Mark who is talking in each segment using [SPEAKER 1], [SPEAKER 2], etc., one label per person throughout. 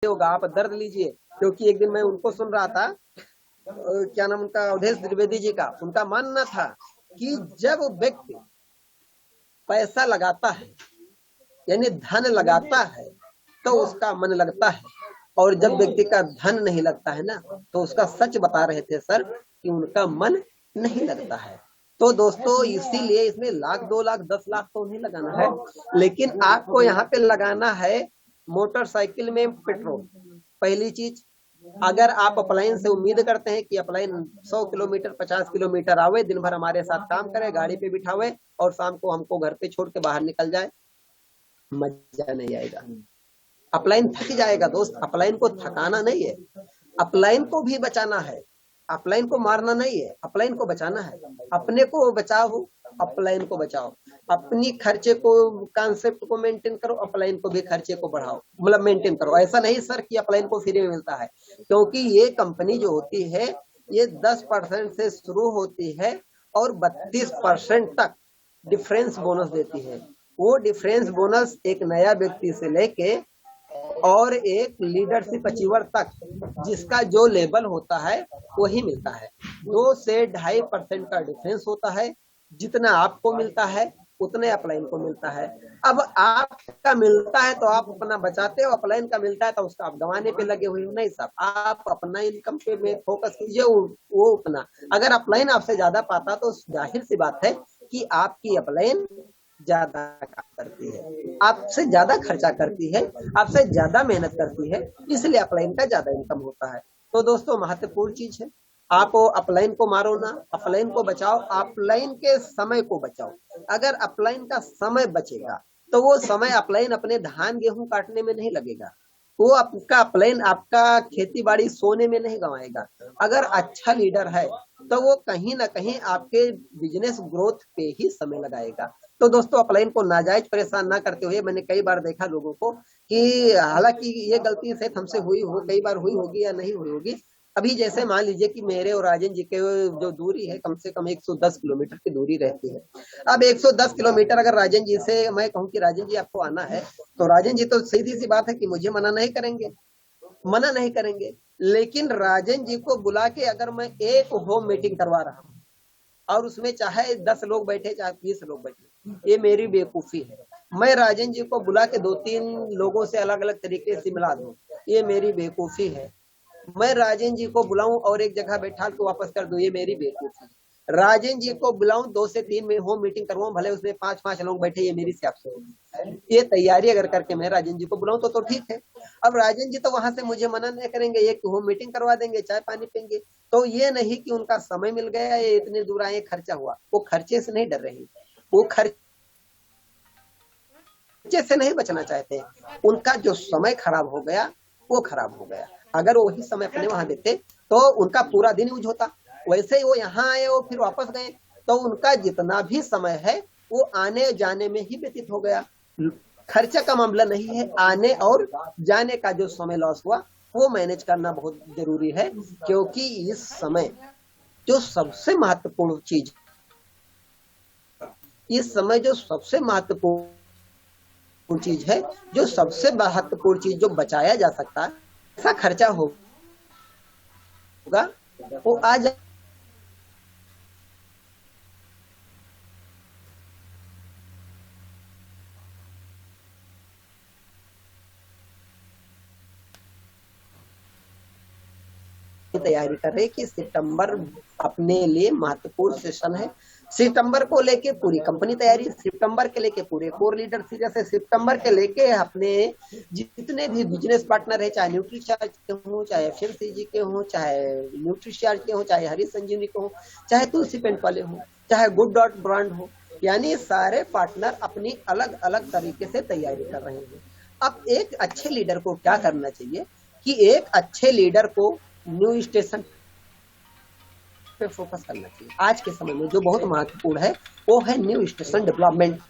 [SPEAKER 1] होगा, आप दर्द लीजिए। क्योंकि एक दिन मैं उनको सुन रहा था, क्या नाम उनका, अवधेश द्विवेदी जी का। उनका मानना था कि जब व्यक्ति पैसा लगाता है, यानी धन लगाता है, तो उसका मन लगता है। और जब व्यक्ति का धन नहीं लगता है ना, तो उसका, सच बता रहे थे सर कि उनका मन नहीं लगता है। तो दोस्तों, इसीलिए इसमें लाख, 2 लाख, 10 लाख तो नहीं लगाना है, लेकिन आपको यहाँ पे लगाना है मोटरसाइकिल में पेट्रोल। पहली चीज, अगर आप अपलाइन से उम्मीद करते हैं कि अपलाइन 100 किलोमीटर, 50 किलोमीटर आवे, दिन भर हमारे साथ काम करे, गाड़ी पे बिठावे और शाम को हमको घर पे छोड़ के बाहर निकल जाए, मजा नहीं आएगा। अपलाइन थक जाएगा दोस्त। अपलाइन को थकाना नहीं है, अपलाइन को भी बचाना है। अपलाइन को मारना नहीं है, अपलाइन को बचाना है। अपने को बचाओ, अपलाइन को बचाओ। अपनी खर्चे को, कॉन्सेप्ट को मेंटेन करो, अपलाइन को भी खर्चे को बढ़ाओ, मतलब मेंटेन करो। ऐसा नहीं सर कि अपलाइन को फ्री में मिलता है, क्योंकि ये कंपनी जो होती है ये 10% से शुरू होती है और 32% तक डिफरेंस बोनस देती है। वो डिफरेंस बोनस एक नया व्यक्ति से लेके और एक लीडरशिप अचीवर तक जिसका जो लेवल होता है वही मिलता है। 2 से 2.5% का डिफरेंस होता है। जितना आपको मिलता है उतने अपलाइन को मिलता है। अब आपका मिलता है तो आप अपना बचाते हो, अपलाइन का मिलता है तो उसका आप गंवाने पे लगे हुए हो। नहीं साहब, आप अपना इनकम पे में फोकस कीजिए, वो अपना। अगर अपलाइन आपसे ज्यादा पाता तो जाहिर सी बात है कि आपकी अपलाइन ज्यादा काम करती है, आपसे ज्यादा खर्चा करती है, आपसे ज्यादा मेहनत करती है, इसलिए अपलाइन का ज्यादा इनकम होता है। तो दोस्तों, महत्वपूर्ण चीज है, आप अपलाइन को मारो ना, अपलाइन को बचाओ, अपलाइन के समय को बचाओ। अगर अपलाइन का समय बचेगा तो वो समय अपलाइन अपने धान गेहूं काटने में नहीं लगेगा, वो आपका अपलाइन आपका खेती बाड़ी सोने में नहीं गंवाएगा। अगर अच्छा लीडर है तो वो कहीं ना कहीं आपके बिजनेस ग्रोथ पे ही समय लगाएगा। तो दोस्तों, अपलाइन को नाजायज परेशान ना करते हुए, मैंने कई बार देखा लोगों को कि, हालांकि ये गलती से हमसे हुई हो, कई बार हुई होगी या नहीं हुई होगी। अभी जैसे मान लीजिए कि मेरे और राजन जी के जो दूरी है, कम से कम 110 किलोमीटर की दूरी रहती है। अब 110 किलोमीटर अगर राजन जी से मैं कहूँ कि राजन जी आपको आना है, तो राजन जी तो सीधी सी बात है कि मुझे मना नहीं करेंगे, मना नहीं करेंगे। लेकिन राजन जी को बुला के अगर मैं एक होम मीटिंग करवा रहा हूँ और उसमें चाहे 10 लोग बैठे, चाहे 20 लोग बैठे, ये मेरी बेवकूफी है। मैं राजन जी को बुला के 2-3 लोगों से अलग अलग तरीके से मिला दूं, ये मेरी बेवकूफी है। मैं राजन जी को बुलाऊं और एक जगह बैठा के वापस कर दूं, ये मेरी बेवकूफी है। राजन जी को बुलाऊं, 2 से 3 में होम मीटिंग करवाऊं, भले उसमें 5-5 लोग बैठे, ये मेरी सियासत होगी। ये तैयारी अगर करके मैं राजन जी को बुलाऊं तो ठीक है। अब राजन जी तो वहां से मुझे मना नहीं करेंगे, एक होम मीटिंग करवा देंगे, चाय पानी पियेंगे। तो ये नहीं कि उनका समय मिल गया, ये इतने दूर आए, खर्चा हुआ। वो खर्चे से नहीं डर रहे, वो खर्चे से नहीं बचना चाहते। उनका जो समय खराब हो गया वो खराब हो गया। अगर वो वही समय अपने वहां देते तो उनका पूरा दिन यूज होता। वैसे ही वो यहाँ आए, वो फिर वापस गए, तो उनका जितना भी समय है वो आने जाने में ही व्यतीत हो गया। खर्चा का मामला नहीं है, आने और जाने का जो समय लॉस हुआ वो मैनेज करना बहुत जरूरी है। क्योंकि इस समय जो सबसे महत्वपूर्ण चीज, इस समय जो सबसे महत्वपूर्ण चीज है, जो सबसे महत्वपूर्ण चीज जो बचाया जा सकता है, ऐसा खर्चा होगा वो आज तैयारी कर रहे कि सितंबर अपने लिए महत्वपूर्ण सेशन है। सितंबर को लेके पूरी कंपनी तैयारी, सितंबर के लेके पूरे कोर लीडर सीरियस है, सितंबर के लेके अपने जितने भी बिजनेस पार्टनर है, चाहे न्यूट्रीचार्ज के हो, चाहे एफएमसीजी के हो, चाहे न्यूट्रीचार्ज के हो, चाहे हरी संजीवनी के हो, चाहे तुलसी पेंट वाले हो, चाहे गुड डॉट ब्रांड हो, यानी सारे पार्टनर अपनी अलग अलग तरीके से तैयारी कर रहे हैं। अब एक अच्छे लीडर को क्या करना चाहिए कि एक अच्छे लीडर को न्यू स्टेशन पे फोकस करना चाहिए। आज के समय में जो बहुत महत्वपूर्ण है वो है new station development.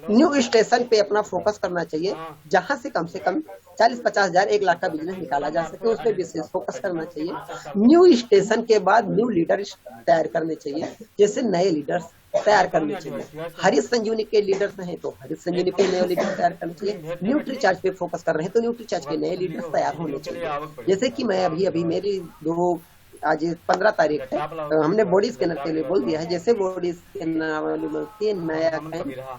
[SPEAKER 1] New station पे अपना फोकस करना चाहिए, जहां से कम 40-50 हजार 1 लाख का बिजनेस निकाला जा सके, उस पर विशेष फोकस करना चाहिए। न्यू स्टेशन के बाद न्यू लीडर तैयार करने चाहिए, जैसे नए लीडर्स तैयार करने चाहिए। हरीश संजीवनी के लीडर्स हैं तो हरीश संजीवनी पे नए लीडर तैयार करने चाहिए। न्यूट्री चार्ज पे फोकस कर रहे हैं तो न्यूट्री चार्ज के नए लीडर्स तैयार होने चाहिए। जैसे कि मैं अभी मेरी दो आज 15 तारीख है, तो हमने बॉडी स्कैनर के लिए बोल दिया है, जैसे बॉडी स्कैनर के नया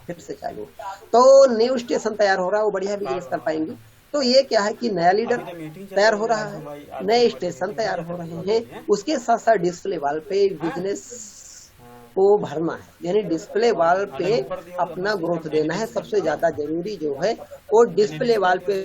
[SPEAKER 1] फिर से चालू, तो न्यू स्टेशन तैयार हो रहा है, वो बढ़िया बिजनेस कर पाएंगे। तो ये क्या है कि नया लीडर तैयार हो रहा है, नए स्टेशन तैयार हो रहे हैं, उसके साथ साथ डिस्प्ले वाल पे बिजनेस को भरना है, यानी डिस्प्ले वाल पे अपना ग्रोथ देना है। सबसे ज्यादा जरूरी जो है वो डिस्प्ले वाल पे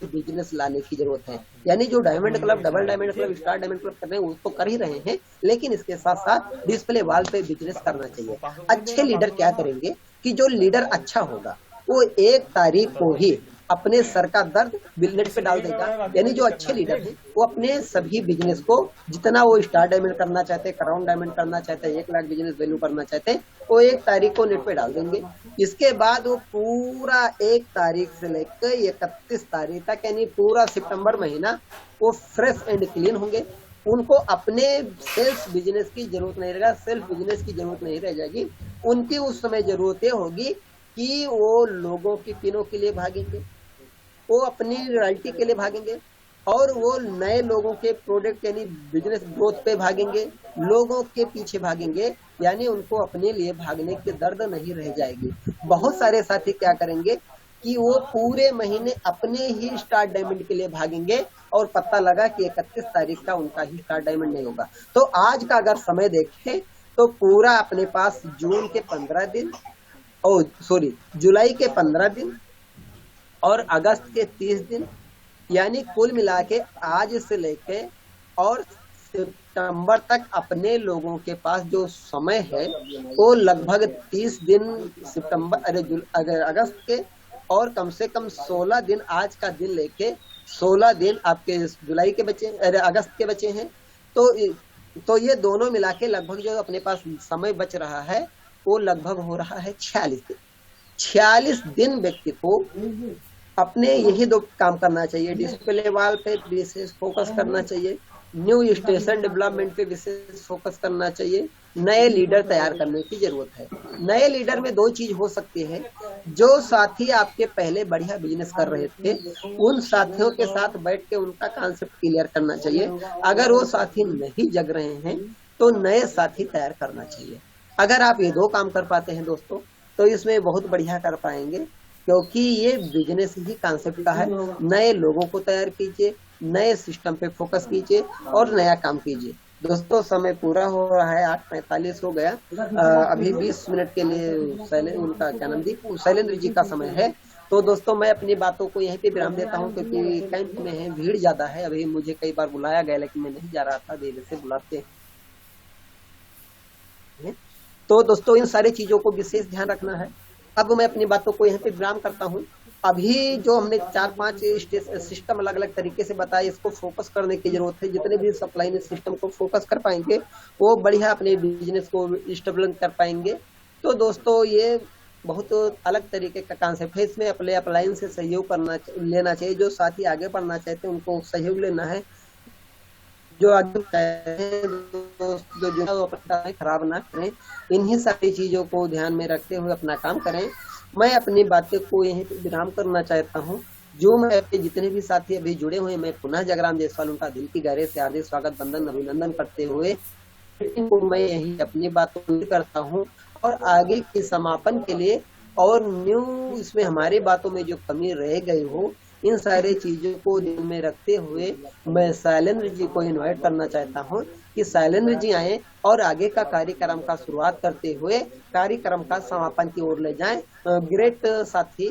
[SPEAKER 1] बिजनेस लाने की जरूरत है। यानी जो diamond club, double diamond club, star diamond club कर रहे हैं वो तो कर ही रहे हैं, लेकिन इसके साथ साथ डिस्प्ले वाल पे बिजनेस करना चाहिए। अच्छे लीडर क्या करेंगे कि जो लीडर अच्छा होगा वो 1 तारीख को ही अपने सर का दर्द बिलनेट पे डाल देगा। यानी जो अच्छे लीडर हैं वो अपने सभी बिजनेस को, जितना वो स्टार डायमंड करना चाहते हैं, क्राउन डायमंड करना चाहते हैं, 1 लाख बिजनेस वैल्यू करना चाहते हैं, वो 1 तारीख को नेट पे डाल देंगे। इसके बाद वो पूरा 1 तारीख से लेकर 31 तारीख तक, यानी पूरा सितंबर महीना वो फ्रेश एंड क्लीन होंगे। उनको अपने सेल्फ बिजनेस की जरूरत नहीं रहेगा, सेल्फ बिजनेस की जरूरत नहीं रह जाएगी। उनकी उस समय जरूरत ये होगी कि वो लोगों की पिनों के लिए भागेंगे, वो अपनी रॉयल्टी के लिए भागेंगे, और वो नए लोगों के प्रोडक्ट यानी बिजनेस ग्रोथ पे भागेंगे, लोगों के पीछे भागेंगे। यानी उनको अपने लिए भागने की दर्द नहीं रह जाएगी। बहुत सारे साथी क्या करेंगे कि वो पूरे महीने अपने ही स्टार डायमंड के लिए भागेंगे, और पता लगा कि 31 तारीख का उनका ही स्टार डायमंड नहीं होगा। तो आज का अगर समय देखें तो पूरा अपने पास जून के 15 दिन, जुलाई के 15 दिन और अगस्त के 30 दिन, यानी कुल मिला के आज से लेके और सितंबर तक अपने लोगों के पास जो समय है वो लगभग 30 दिन अगर अगस्त के, और कम से कम 16 दिन, आज का दिन लेके 16 दिन आपके जुलाई के बचे, अगस्त के बचे हैं। तो ये दोनों मिला के लगभग जो अपने पास समय बच रहा है वो लगभग हो रहा है 46 दिन। 46 दिन व्यक्ति को अपने यही 2 काम करना चाहिए, डिस्प्ले वाल पे विशेष फोकस करना चाहिए, न्यू स्टेशन डेवलपमेंट पे विशेष फोकस करना चाहिए, नए लीडर तैयार करने की जरूरत है। नए लीडर में 2 चीज हो सकती है, जो साथी आपके पहले बढ़िया बिजनेस कर रहे थे उन साथियों के साथ बैठ के उनका कॉन्सेप्ट क्लियर करना चाहिए। अगर वो साथी नहीं जग रहे हैं तो नए साथी तैयार करना चाहिए। अगर आप ये 2 काम कर पाते हैं दोस्तों तो इसमें बहुत बढ़िया कर पाएंगे, क्योंकि ये बिजनेस ही कॉन्सेप्ट का है। नए लोगों को तैयार कीजिए, नए सिस्टम पे फोकस कीजिए और नया काम कीजिए। दोस्तों समय पूरा हो रहा है, 8:45 हो गया। अभी 20 मिनट के लिए उनका क्या नाम जी, शैलेंद्र जी का समय है। तो दोस्तों मैं अपनी बातों को यहीं पे विराम देता हूँ, क्योंकि कैंप में है, भीड़ ज्यादा है। अभी मुझे कई बार बुलाया गया लेकिन मैं नहीं जा रहा था, देर से बुलाते हैं। तो दोस्तों इन सारी चीजों को विशेष ध्यान रखना है। अब मैं अपनी बातों को यहाँ पे विराम करता हूँ। अभी जो हमने 4-5 सिस्टम अलग अलग तरीके से बताए, इसको फोकस करने की जरूरत है। जितने भी सप्लाई सिस्टम को फोकस कर पाएंगे वो बढ़िया अपने बिजनेस को स्टेबल कर पाएंगे। तो दोस्तों ये बहुत अलग तरीके का कॉन्सेप्ट है, इसमें अपने अपलाइन से सहयोग लेना चाहिए। जो साथी आगे बढ़ना चाहते हैं उनको सहयोग लेना है। जो आगे जो खराब ना करें, इन्हीं सारी चीजों को ध्यान में रखते हुए अपना काम करें। मैं अपनी बातें को यहीं पे विराम करना चाहता हूँ। जो मैं जितने भी साथी अभी जुड़े हुए, मैं पुनः जगराम जायसवाल उनका दिल की गहरे से हार्दिक स्वागत, वंदन, अभिनंदन करते हुए मैं यही अपनी बातों करता हूँ। और आगे के समापन के लिए और न्यू इसमें हमारी बातों में जो कमी रह गई हो, इन सारे चीजों को ध्यान में रखते हुए मैं शैलेंद्र जी को इनवाइट करना चाहता हूँ कि शैलेंद्र जी आए और आगे का कार्यक्रम का शुरुआत करते हुए कार्यक्रम का समापन की ओर ले जाएं। ग्रेट साथी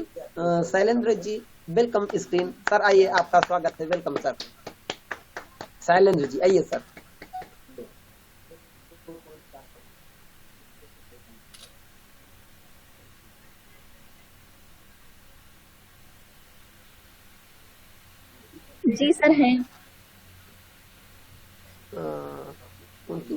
[SPEAKER 1] Shailendra ji, welcome screen sir, आइए आपका स्वागत है। Welcome sir. शैलेंद्र जी आइए सर।
[SPEAKER 2] जी सर हैं।
[SPEAKER 1] उनकी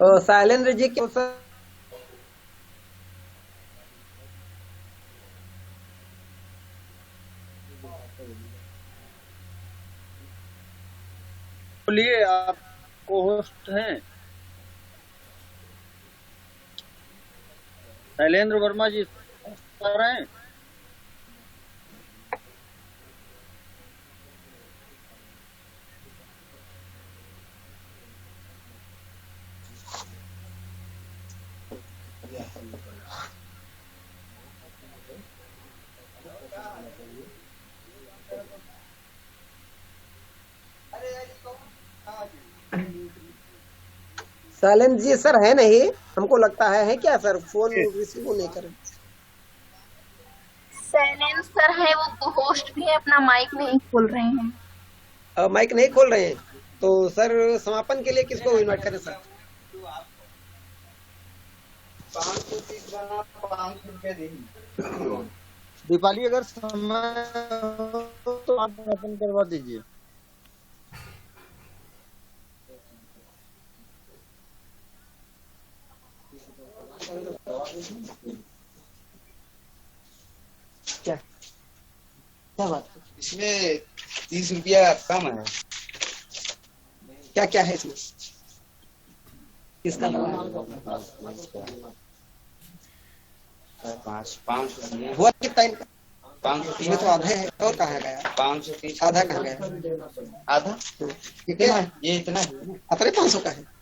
[SPEAKER 1] शैलेंद्र जी के सर
[SPEAKER 2] बोलिए, आप को होस्ट हैं शैलेंद्र वर्मा जी कर रहे हैं।
[SPEAKER 1] शैलेंद्र जी सर है नहीं, हमको लगता है क्या सर, फोन रिसीव नहीं कर रहे।
[SPEAKER 3] शैलेंद्र सर है, वो होस्ट भी है, अपना माइक नहीं खोल रहे हैं।
[SPEAKER 1] माइक नहीं खोल रहे हैं, तो सर समापन के लिए किसको इनवाइट करें सर?
[SPEAKER 2] 500 रुपया दीपाली, अगर समय हो तो आप ओपन करवा दीजिए।
[SPEAKER 1] क्या क्या बात है?
[SPEAKER 4] इसमें 30 रुपया कम है।
[SPEAKER 1] क्या क्या है इसमें? किसका हुआ कितना इनका?
[SPEAKER 4] 530
[SPEAKER 1] इसमें तो आधा है, और कहाँ गया?
[SPEAKER 4] 530
[SPEAKER 1] आधा कहाँ गया?
[SPEAKER 4] आधा
[SPEAKER 1] कितना है?
[SPEAKER 4] ये इतना है।
[SPEAKER 1] अपने 500 का है।